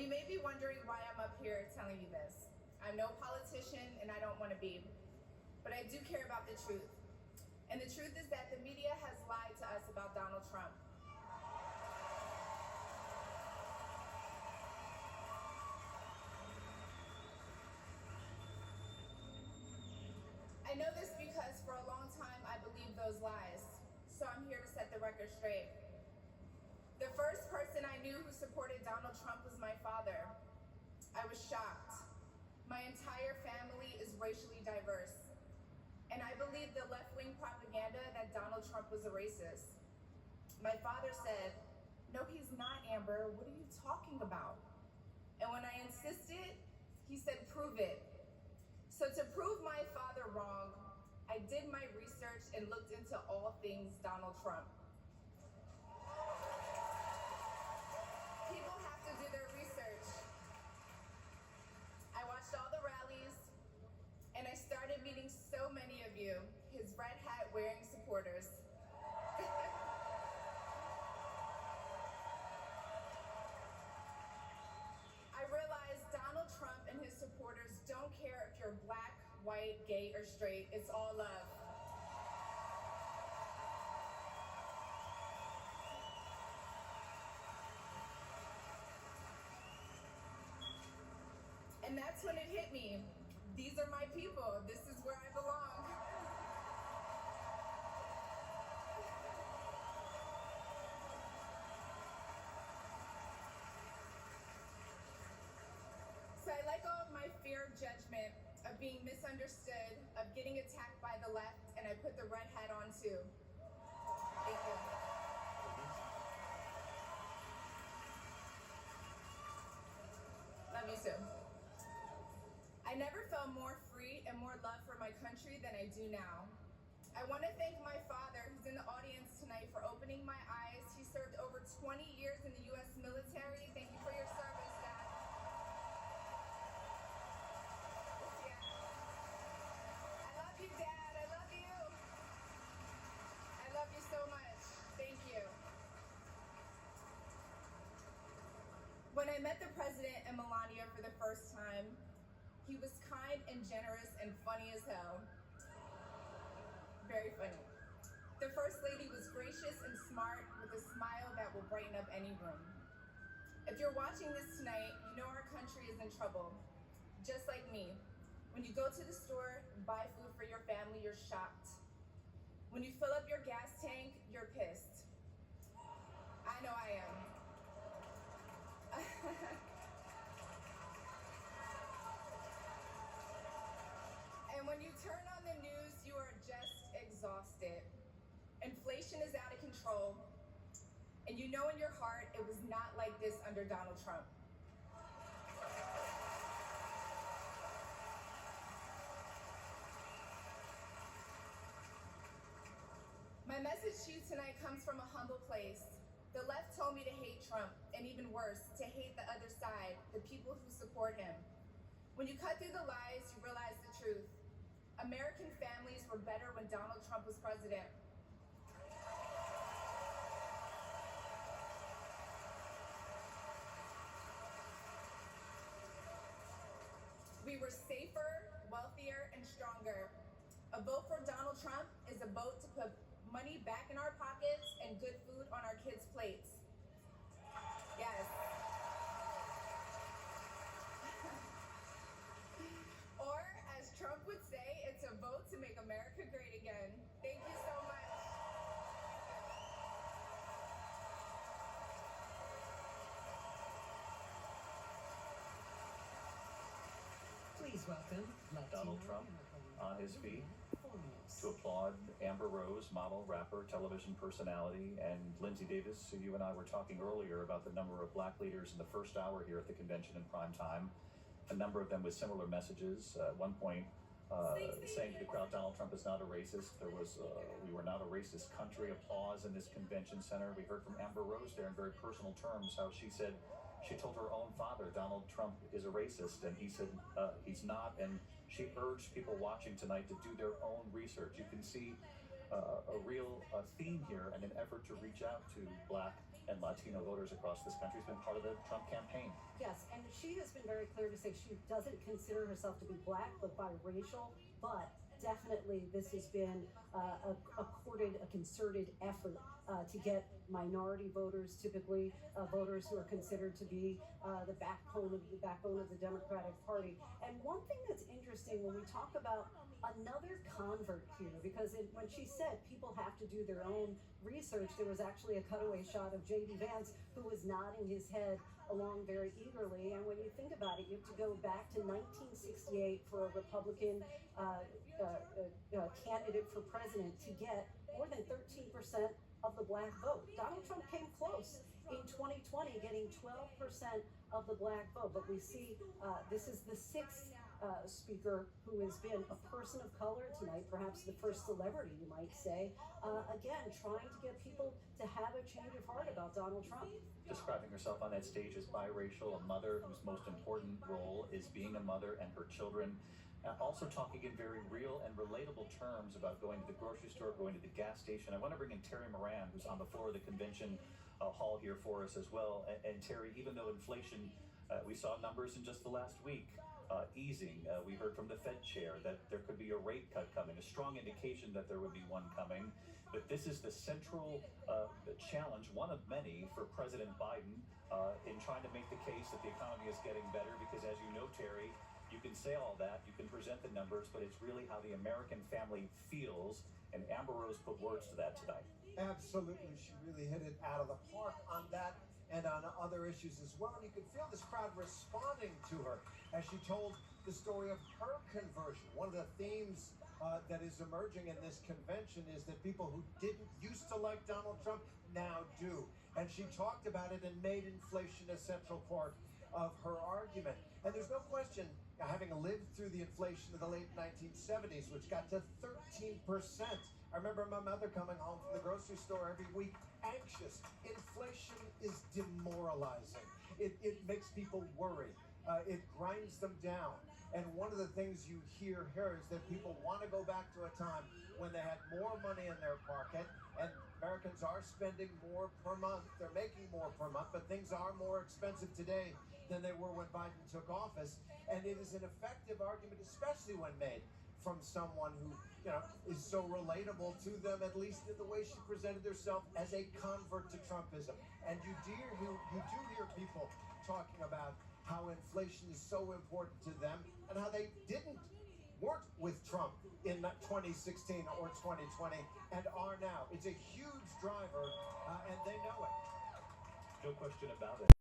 you may be wondering why I'm up here telling you this. I'm no politician and I don't want to be, but I do care about the truth. And the truth is that the media has lied to us about Donald Trump. I know this because for a long time I believed those lies, so I'm here to set the record straight. The first person I knew who supported Donald Trump was my father. I was shocked. My entire family is racially diverse, and I believed the left-wing propaganda that Donald Trump was a racist. My father said, "No, he's not, Amber. What are you talking about?" And when I insisted, he said, "Prove it." So to prove my father wrong, I did my research and looked into all things Donald Trump. People have to do their research. I watched all the rallies, and I started meeting so many of you, his red hat wearing supporters. I realized Donald Trump and his supporters don't care if you're black, white, gay, or straight. It's all love. And that's when it hit me. These are my people. This is where I belong. So I let go of my fear of judgment, of being misunderstood, of getting attacked by the left, and I put the red hat on too. Thank you. Love you too. I never felt more free and more love for my country than I do now. I want to thank my father, who's in the audience tonight, for opening my eyes. He served over 20 years in the U.S. military. Thank you for your service, Dad. I love you, Dad. I love you. I love you so much. Thank you. When I met the president and Melania for the first time, he was kind and generous and funny as hell. Very funny. The First Lady was gracious and smart with a smile that will brighten up any room. If you're watching this tonight, you know our country is in trouble. Just like me. When you go to the store and buy food for your family, you're shocked. When you fill up your gas tank, you're pissed. I know I am. And when you turn on the news, you are just exhausted. Inflation is out of control. And you know in your heart it was not like this under Donald Trump. My message to you tonight comes from a humble place. The left told me to hate Trump, and even worse, to hate the other side, the people who support him. When you cut through the lies, you realize the truth. American families were better when Donald Trump was president. We were safer, wealthier, and stronger. A vote for Donald Trump is a vote to put money back in our pockets and good food on our kids' plates. Yes. Or, as Trump would say, it's a vote to make America great again. Thank you so much. Please welcome Donald Trump on his feet to applaud Amber Rose, model, rapper, television personality, and Lindsay Davis, who you and I were talking earlier about the number of black leaders in the first hour here at the convention in prime time. A number of them with similar messages. At one point, saying to the crowd, Donald Trump is not a racist. There was, we were not a racist country. Applause in this convention center. We heard from Amber Rose there in very personal terms how she said, she told her own father, Donald Trump is a racist, and he said he's not, and she urged people watching tonight to do their own research. You can see a real theme here and an effort to reach out to black and Latino voters across this country has been part of the Trump campaign. Yes, and she has been very clear to say she doesn't consider herself to be black, but biracial. But definitely, this has been a concerted effort to get minority voters, typically voters who are considered to be the backbone of the Democratic Party. And one thing that's interesting when we talk about another convert here, because when she said people have to do their own research, there was actually a cutaway shot of J.D. Vance, who was nodding his head along very eagerly. And when you think about it, you have to go back to 1968 for a Republican candidate for president to get more than 13% of the black vote. Donald Trump came close in 2020, getting 12% of the black vote. But we see this is the sixth speaker who has been a person of color tonight, perhaps the first celebrity, you might say, again, trying to get people to have a change of heart about Donald Trump. Describing herself on that stage as biracial, a mother whose most important role is being a mother and her children. Also talking in very real and relatable terms about going to the grocery store, going to the gas station. I want to bring in Terry Moran, who's on the floor of the convention hall here for us as well. And Terry, even though inflation, we saw numbers in just the last week, easing. We heard from the Fed chair that there could be a rate cut coming, a strong indication that there would be one coming. But this is the central challenge, one of many, for President Biden in trying to make the case that the economy is getting better. Because as you know, Terry, you can say all that, you can present the numbers, but it's really how the American family feels. And Amber Rose put words to that tonight. Absolutely. She really hit it out of the park on that and on other issues as well. And you could feel this crowd responding to her as she told the story of her conversion. One of the themes that is emerging in this convention is that people who didn't used to like Donald Trump now do. And she talked about it and made inflation a central part of her argument. And there's no question, having lived through the inflation of the late 1970s, which got to 13%. I remember my mother coming home from the grocery store every week, anxious. Inflation is demoralizing. It makes people worry. It grinds them down. And one of the things you hear here is that people want to go back to a time when they had more money in their pocket, and Americans are spending more per month. They're making more per month, but things are more expensive today than they were when Biden took office. And it is an effective argument, especially when made from someone who, is so relatable to them, at least in the way she presented herself as a convert to Trumpism. And you do hear people talking about how inflation is so important to them and how they weren't with Trump in 2016 or 2020 and are now. It's a huge driver, and they know it. No question about it.